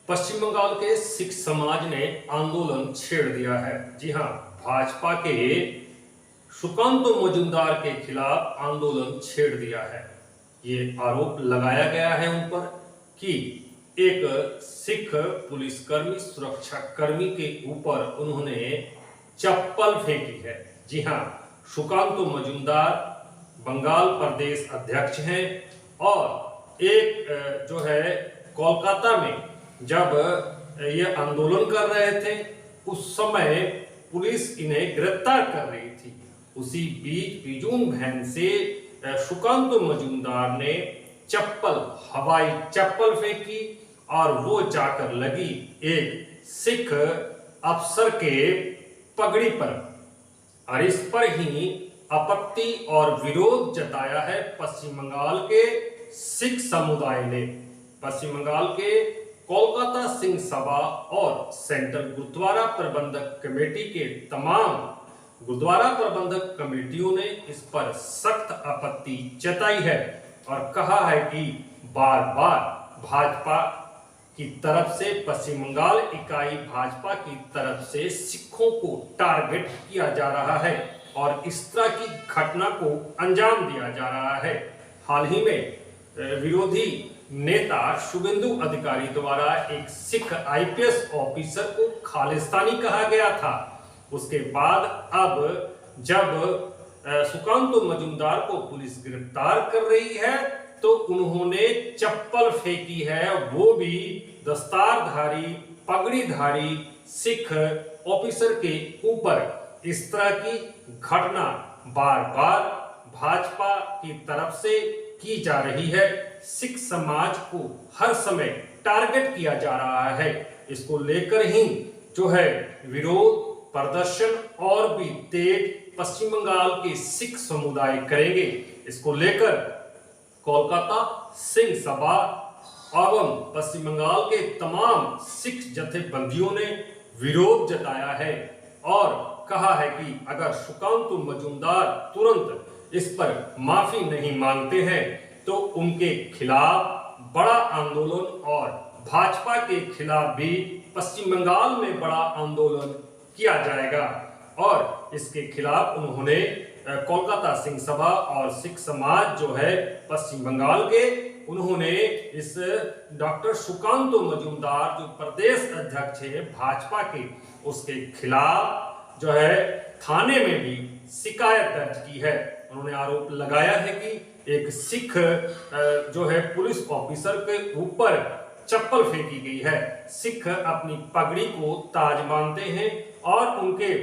पश्चिम बंगाल के सिख समाज ने आंदोलन छेड़ दिया है। जी हां, भाजपा के सुकांतो मजूमदार के खिलाफ आंदोलन छेड़ दिया है। ये आरोप लगाया गया है उन पर कि एक सिख पुलिसकर्मी सुरक्षा कर्मी के ऊपर उन्होंने चप्पल फेंकी है। जी हां, सुकांतो मजूमदार बंगाल प्रदेश अध्यक्ष हैं और एक जो है कोलकाता में जब ये आंदोलन कर रहे थे उस समय पुलिस इन्हें गिरफ्तार कर रही थी। उसी बीच पिजून वैन से सुकांतो मजूमदार ने हवाई चप्पल फेंकी और वो जाकर लगी एक सिख अफसर के पगड़ी पर। और इस पर ही आपत्ति और विरोध जताया है पश्चिम बंगाल के सिख समुदाय ने। पश्चिम बंगाल के कोलकाता सिंह सभा और सेंट्रल गुरुद्वारा प्रबंधक कमेटी के तमाम गुरुद्वारा प्रबंधक कमेटियों ने इस पर सख्त आपत्ति जताई है और कहा है कि बार बार भाजपा की तरफ से, पश्चिम बंगाल इकाई भाजपा की तरफ से सिखों को टारगेट किया जा रहा है और इस तरह की घटना को अंजाम दिया जा रहा है। हाल ही में विरोधी नेता शुभेंदु अधिकारी द्वारा एक सिख आईपीएस ऑफिसर को खालिस्तानी कहा गया था। उसके बाद अब जब सुकांतो मजूमदार को पुलिस गिरफ्तार कर रही है तो उन्होंने चप्पल फेंकी है, वो भी दस्तारधारी पगड़ीधारी सिख ऑफिसर के ऊपर। इस तरह की घटना बार बार भाजपा की तरफ से की जा रही है। सिख समाज को हर समय टारगेट किया जा रहा है। इसको लेकर ही जो है विरोध प्रदर्शन और भी तेज पश्चिम बंगाल के सिख समुदाय करेंगे। इसको लेकर कोलकाता सिंह सभा एवं पश्चिम बंगाल के तमाम सिख जथेबंदियों ने विरोध जताया है और कहा है कि अगर सुकांतो मजूमदार तुरंत इस पर माफी नहीं मांगते हैं तो उनके खिलाफ बड़ा आंदोलन और भाजपा के खिलाफ भी पश्चिम बंगाल में बड़ा आंदोलन किया जाएगा। और इसके खिलाफ उन्होंने कोलकाता सिंह सभा और सिख समाज जो है पश्चिम बंगाल के, उन्होंने इस डॉक्टर सुकांतो मजूमदार जो प्रदेश अध्यक्ष है भाजपा के, उसके खिलाफ जो है थाने में भी शिकायत दर्ज की है। उन्होंने आरोप लगाया है कि एक सिख जो है पुलिस ऑफिसर के ऊपर चप्पल फेंकी गई है। सिख अपनी पगड़ी को ताज मानते हैं और उनके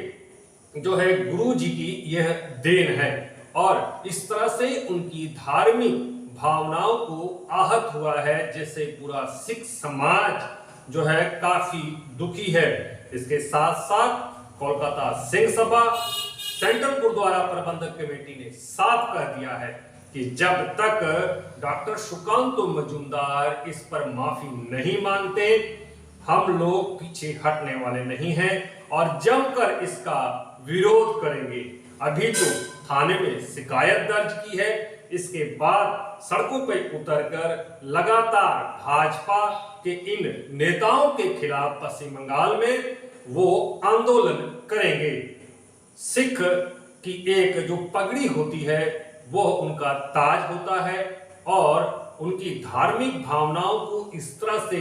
जो है गुरु जी की यह देन है और इस तरह से उनकी धार्मिक भावनाओं को आहत हुआ है, जैसे पूरा सिख समाज जो है काफी दुखी है। इसके साथ साथ कोलकाता सिंह सभा सेंट्रल गुरुद्वारा प्रबंधक कमेटी ने साफ कह दिया है कि जब तक डॉक्टर सुकांतो मजूमदार इस पर माफी नहीं मांगते हम लोग पीछे हटने वाले नहीं हैं और जमकर इसका विरोध करेंगे। अभी तो थाने में शिकायत दर्ज की है, इसके बाद सड़कों पर उतरकर लगातार भाजपा के इन नेताओं के खिलाफ पश्चिम बंगाल में वो आंदोलन करेंगे। सिख की एक जो पगड़ी होती है वो उनका ताज होता है और उनकी धार्मिक भावनाओं को इस तरह से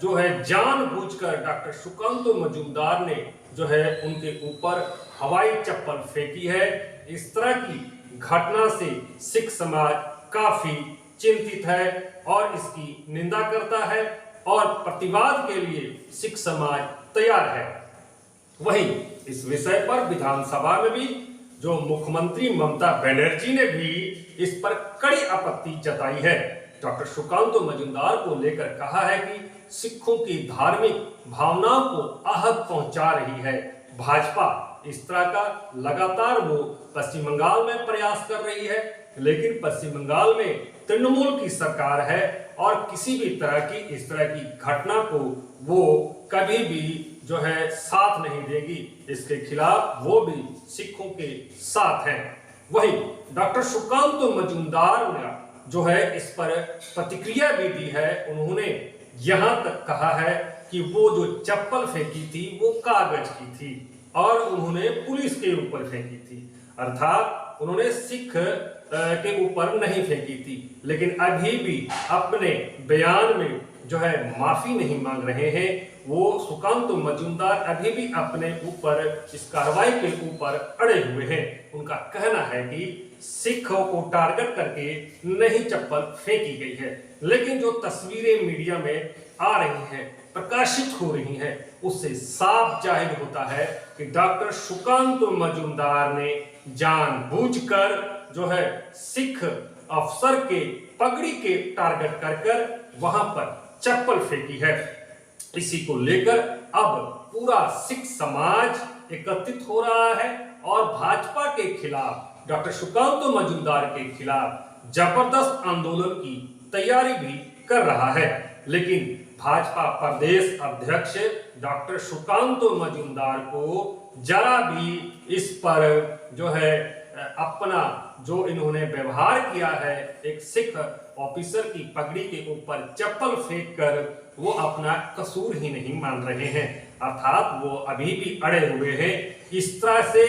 जो है जानबूझकर डॉक्टर सुकांतो मजूमदार ने जो है उनके ऊपर हवाई चप्पल फेंकी है। इस तरह की घटना से सिख समाज काफी चिंतित है और इसकी निंदा करता है और प्रतिवाद के लिए सिख समाज तैयार है। वहीं इस विषय पर विधानसभा में भी जो मुख्यमंत्री ममता बनर्जी ने भी इस पर कड़ी आपत्ति जताई है। डॉक्टर सुकांतो मजूमदार को लेकर कहा है कि सिखों की धार्मिक भावनाओं को आहत पहुंचा रही है भाजपा। इस तरह का लगातार वो पश्चिम बंगाल में प्रयास कर रही है, लेकिन पश्चिम बंगाल में तृणमूल की सरकार है और किसी भी तरह की इस तरह की घटना को वो कभी भी जो है साथ नहीं देगी। इसके खिलाफ वो भी सिखों के साथ हैं। वहीं डॉक्टर सुकांतो मजूमदार ने जो है इस पर प्रतिक्रिया भी दी है। उन्होंने यहाँ तक कहा है कि वो जो चप्पल फेंकी थी वो कागज की थी और उन्होंने पुलिस के ऊपर फेंकी थी, अर्थात उन्होंने सिख के ऊपर नहीं फेंकी थी। लेकिन अभी भी अपने बयान में जो है माफी नहीं मांग रहे हैं। वो सुकांत मजूमदार अभी भी अपने ऊपर इस कार्रवाई के ऊपर अड़े हुए हैं। उनका कहना है कि सिखों को टारगेट करके नहीं चप्पल फेंकी गई है, लेकिन जो तस्वीरें मीडिया में आ रही हैं, प्रकाशित हो रही हैं, उससे साफ जाहिर होता है कि डॉक्टर सुकांत मजूमदार ने जानबूझकर जो है सिख अफसर के पगड़ी के टारगेट कर वहां पर चप्पल फेंकी है। इसी को लेकर अब पूरा सिख समाज एकत्रित हो रहा है और भाजपा के खिलाफ, डॉक्टर सुकांत मजूमदार के खिलाफ जबरदस्त आंदोलन की तैयारी भी कर रहा है। लेकिन भाजपा प्रदेश अध्यक्ष डॉक्टर सुकांत मजूमदार को जरा भी इस पर जो है अपना जो इन्होंने व्यवहार किया है, एक सिख ऑफिसर की पगड़ी के ऊपर चप्पल फेंक कर, वो अपना कसूर ही नहीं मान रहे हैं, अर्थात वो अभी भी अड़े हुए हैं। इस तरह से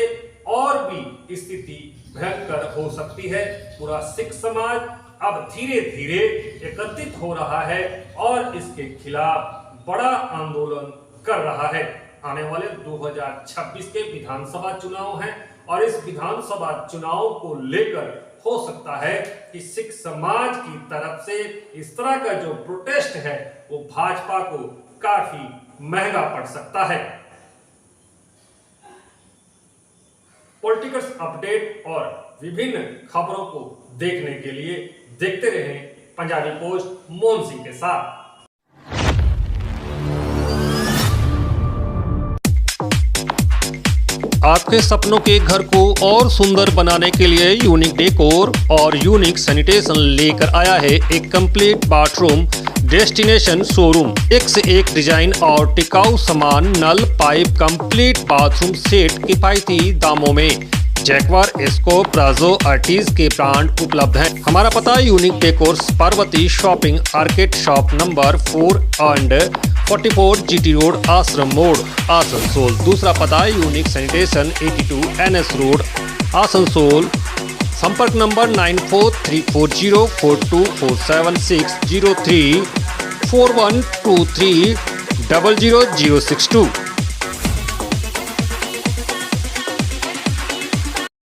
और भी स्थिति भयंकर हो सकती है। पूरा सिख समाज अब धीरे धीरे एकत्रित हो रहा है और इसके खिलाफ बड़ा आंदोलन कर रहा है। आने वाले 2026 के विधानसभा चुनाव हैं और इस विधानसभा चुनाव को लेकर हो सकता है कि सिख समाज की तरफ से इस तरह का जो प्रोटेस्ट है वो भाजपा को काफी महंगा पड़ सकता है। पॉलिटिकल्स अपडेट और विभिन्न खबरों को देखने के लिए देखते रहें पंजाबी पोस्ट मोहन सिंह के साथ। आपके सपनों के घर को और सुंदर बनाने के लिए यूनिक डेकोर और यूनिक सैनिटेशन लेकर आया है एक कंप्लीट बाथरूम डेस्टिनेशन शोरूम। एक से एक डिजाइन और टिकाऊ सामान, नल, पाइप, कंप्लीट बाथरूम सेट किफायती दामों में जैकवार, एस्को, प्राजो, आर्टिज के ब्रांड उपलब्ध हैं। हमारा पता unique decors, Parvati shopping arcade, shop number 4 and 44 GT road, आश्रम मोड़, आसनसोल। दूसरा पता unique sanitation 82 NS road, Asansol. संपर्क नंबर 943404247603 4123 00062।